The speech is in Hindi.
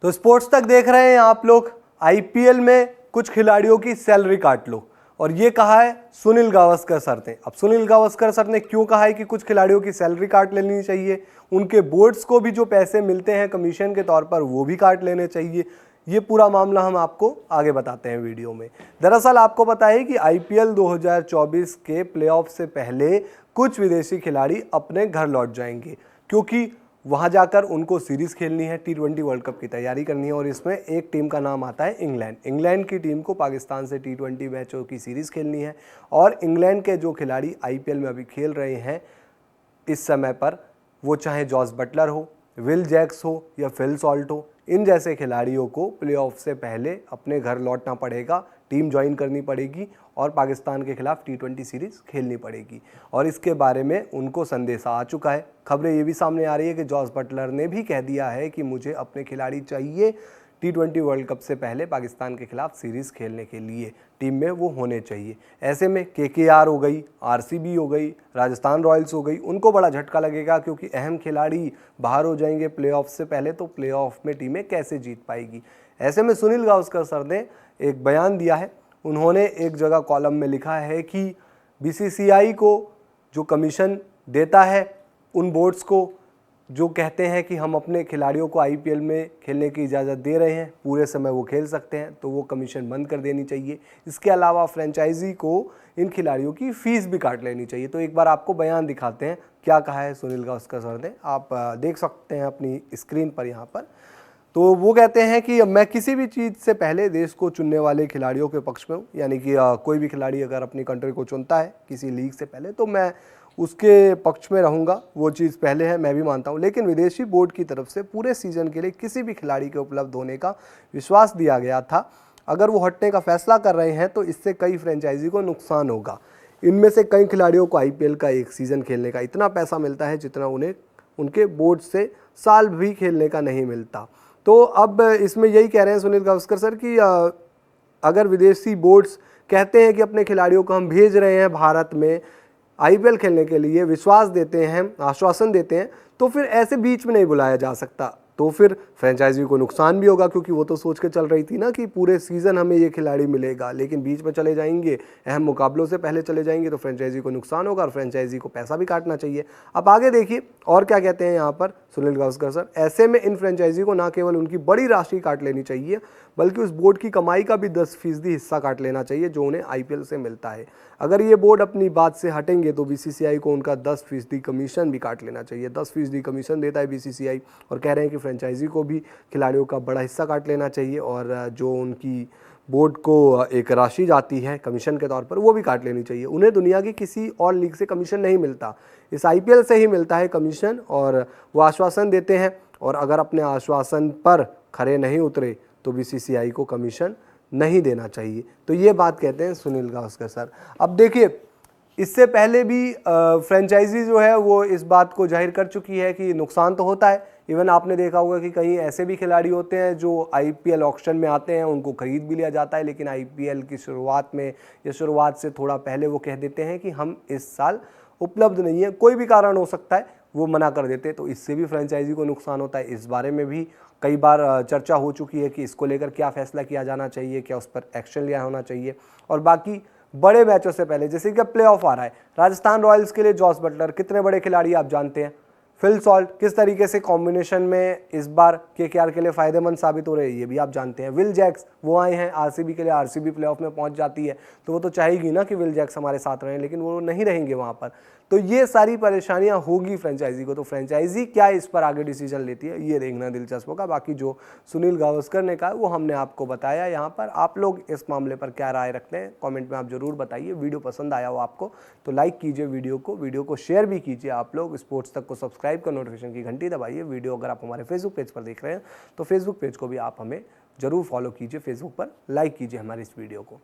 तो स्पोर्ट्स तक देख रहे हैं आप लोग। आईपीएल में कुछ खिलाड़ियों की सैलरी काट लो, और ये कहा है सुनील गावस्कर सर ने। अब सुनील गावस्कर सर ने क्यों कहा है कि कुछ खिलाड़ियों की सैलरी काट लेनी चाहिए, उनके बोर्ड्स को भी जो पैसे मिलते हैं कमीशन के तौर पर वो भी काट लेने चाहिए, ये पूरा मामला हम आपको आगे बताते हैं वीडियो में। दरअसल आपको पता है कि आईपीएल 2024 के प्लेऑफ से पहले कुछ विदेशी खिलाड़ी अपने घर लौट जाएंगे, क्योंकि वहां जाकर उनको सीरीज खेलनी है, T20 वर्ल्ड कप की तैयारी करनी है। और इसमें एक टीम का नाम आता है इंग्लैंड। इंग्लैंड की टीम को पाकिस्तान से T20 मैचों की सीरीज खेलनी है। और इंग्लैंड के जो खिलाड़ी आईपीएल में अभी खेल रहे हैं इस समय पर, वो चाहे जॉस बटलर हो, विल जैक्स हो या फिल सॉल्ट हो, इन जैसे खिलाड़ियों को प्लेऑफ से पहले अपने घर लौटना पड़ेगा, टीम ज्वाइन करनी पड़ेगी और पाकिस्तान के खिलाफ T20 सीरीज खेलनी पड़ेगी। और इसके बारे में उनको संदेशा आ चुका है। खबरें ये भी सामने आ रही है कि जॉस बटलर ने भी कह दिया है कि मुझे अपने खिलाड़ी चाहिए, T20 वर्ल्ड कप से पहले पाकिस्तान के खिलाफ सीरीज खेलने के लिए टीम में वो होने चाहिए। ऐसे में KKR हो गई, RCB हो गई, राजस्थान रॉयल्स हो गई, उनको बड़ा झटका लगेगा, क्योंकि अहम खिलाड़ी बाहर हो जाएंगे प्लेऑफ से पहले, तो प्लेऑफ में टीमें कैसे जीत पाएगी। ऐसे में सुनील गावस्कर सर ने एक बयान दिया है। उन्होंने एक जगह कॉलम में लिखा है कि BCCI को जो कमीशन देता है उन बोर्ड्स को जो कहते हैं कि हम अपने खिलाड़ियों को आईपीएल में खेलने की इजाज़त दे रहे हैं, पूरे समय वो खेल सकते हैं, तो वो कमीशन बंद कर देनी चाहिए। इसके अलावा फ्रेंचाइजी को इन खिलाड़ियों की फ़ीस भी काट लेनी चाहिए। तो एक बार आपको बयान दिखाते हैं क्या कहा है सुनील गावस्कर सर ने। आप देख सकते हैं अपनी स्क्रीन पर यहाँ पर। तो वो कहते हैं कि मैं किसी भी चीज़ से पहले देश को चुनने वाले खिलाड़ियों के पक्ष में हूँ, यानी कि कोई भी खिलाड़ी अगर अपनी कंट्री को चुनता है किसी लीग से पहले, तो मैं उसके पक्ष में रहूँगा। वो चीज़ पहले है, मैं भी मानता हूँ। लेकिन विदेशी बोर्ड की तरफ से पूरे सीज़न के लिए किसी भी खिलाड़ी के उपलब्ध होने का विश्वास दिया गया था। अगर वो हटने का फैसला कर रहे हैं तो इससे कई फ्रेंचाइजी को नुकसान होगा। इनमें से कई खिलाड़ियों को आईपीएल का एक सीज़न खेलने का इतना पैसा मिलता है जितना उन्हें उनके बोर्ड से साल भी खेलने का नहीं मिलता। तो अब इसमें यही कह रहे हैं सुनील गावस्कर सर कि अगर विदेशी बोर्ड्स कहते हैं कि अपने खिलाड़ियों को हम भेज रहे हैं भारत में आईपीएल खेलने के लिए, विश्वास देते हैं, आश्वासन देते हैं, तो फिर ऐसे बीच में नहीं बुलाया जा सकता। तो फिर फ्रेंचाइजी को नुकसान भी होगा, क्योंकि वो तो सोच के चल रही थी ना कि पूरे सीज़न हमें ये खिलाड़ी मिलेगा, लेकिन बीच में चले जाएंगे, अहम मुकाबलों से पहले चले जाएंगे, तो फ्रेंचाइजी को नुकसान होगा और फ्रेंचाइजी को पैसा भी काटना चाहिए। अब आगे देखिए और क्या कहते हैं यहाँ पर सुनील गावस्कर सर। ऐसे में इन फ्रेंचाइजी को ना केवल उनकी बड़ी राशि काट लेनी चाहिए, बल्कि उस बोर्ड की कमाई का भी 10% हिस्सा काट लेना चाहिए जो उन्हें आईपीएल से मिलता है। अगर ये बोर्ड अपनी बात से हटेंगे तो BCCI को उनका 10% कमीशन भी काट लेना चाहिए। 10% कमीशन देता है BCCI, और कह रहे हैं कि फ्रेंचाइजी को भी खिलाड़ियों का बड़ा हिस्सा काट लेना चाहिए, और जो उनकी बोर्ड को एक राशि जाती है कमीशन के तौर पर वो भी काट लेनी चाहिए। उन्हें दुनिया की किसी और लीग से कमीशन नहीं मिलता, इस आईपीएल से ही मिलता है कमीशन। और वो आश्वासन देते हैं, और अगर अपने आश्वासन पर खरे नहीं उतरे तो BCCI को कमीशन नहीं देना चाहिए। तो ये बात कहते हैं सुनील गावस्कर सर। अब देखिए, इससे पहले भी फ्रेंचाइजी जो है वो इस बात को जाहिर कर चुकी है कि नुकसान तो होता है। इवन आपने देखा होगा कि कहीं ऐसे भी खिलाड़ी होते हैं जो आईपीएल ऑक्शन में आते हैं, उनको खरीद भी लिया जाता है, लेकिन आईपीएल की शुरुआत में या शुरुआत से थोड़ा पहले वो कह देते हैं कि हम इस साल उपलब्ध नहीं है, कोई भी कारण हो सकता है, वो मना कर देते हैं। तो इससे भी फ्रेंचाइजी को नुकसान होता है। इस बारे में भी कई बार चर्चा हो चुकी है कि इसको लेकर क्या फैसला किया जाना चाहिए, क्या उस पर एक्शन लिया होना चाहिए। और बाकी बड़े मैचों से पहले, जैसे कि प्ले ऑफ आ रहा है, राजस्थान रॉयल्स के लिए जॉस बटलर कितने बड़े खिलाड़ी आप जानते हैं, फिल सॉल्ट किस तरीके से कॉम्बिनेशन में इस बार KKR के लिए फ़ायदेमंद साबित हो रहे हैं, ये भी आप जानते हैं। विल जैक्स वो आए हैं RCB के लिए, RCB प्लेऑफ में पहुंच जाती है, तो वो तो चाहेगी ना कि विल जैक्स हमारे साथ रहें, लेकिन वो नहीं रहेंगे वहाँ पर। तो ये सारी परेशानियां होगी फ्रेंचाइजी को। तो फ्रेंचाइजी क्या इस पर आगे डिसीजन लेती है ये देखना दिलचस्प होगा। बाकी जो सुनील गावस्कर ने कहा वो हमने आपको बताया यहाँ पर। आप लोग इस मामले पर क्या राय रखते हैं कमेंट में आप जरूर बताइए। वीडियो पसंद आया हो आपको तो लाइक कीजिए वीडियो को शेयर भी कीजिए। आप लोग स्पोर्ट्स तक को सब्सक्राइब कर नोटिफिकेशन की घंटी दबाइए। वीडियो अगर आप हमारे फेसबुक पेज पर देख रहे हैं तो फेसबुक पेज को भी आप हमें जरूर फॉलो कीजिए, फेसबुक पर लाइक कीजिए हमारी इस वीडियो को।